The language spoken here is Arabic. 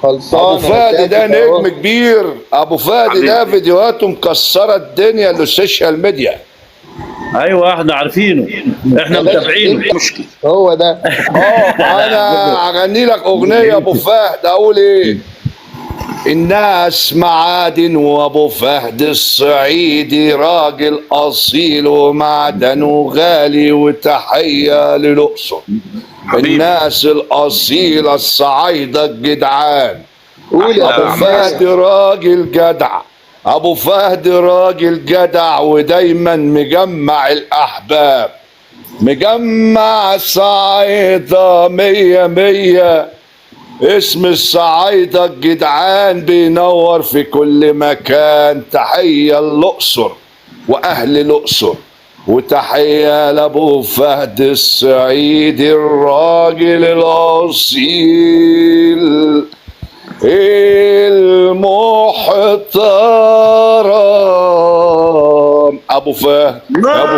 ابو خلصانه فهد ده مسافه اهو. نجم كبير، ابو فهد ده حبيبي. فيديوهاته مكسره الدنيا للسوشيال ميديا. ايوه احنا عارفينه، احنا يا باشا متابعينه. انت هو ده. انا اغني لك اغنيه ابو فهد، اقول ايه؟ الناس معادن وابو فهد الصعيدي راجل اصيل ومعدنه غالي، وتحيه للاقصر. حبيبي. الناس الاصيله الصعايده الجدعان. قول يا احلى ابو عم فنان. فهد راجل جدع، ابو فهد راجل جدع، ودايما مجمع الاحباب، مجمع الصعايده مية مية. اسم الصعايده الجدعان بينور في كل مكان. تحيه الاقصر واهل الاقصر، وتحيه لابو فهد الصعيدي الراجل الاصيل المحترم ابو فهد. ابو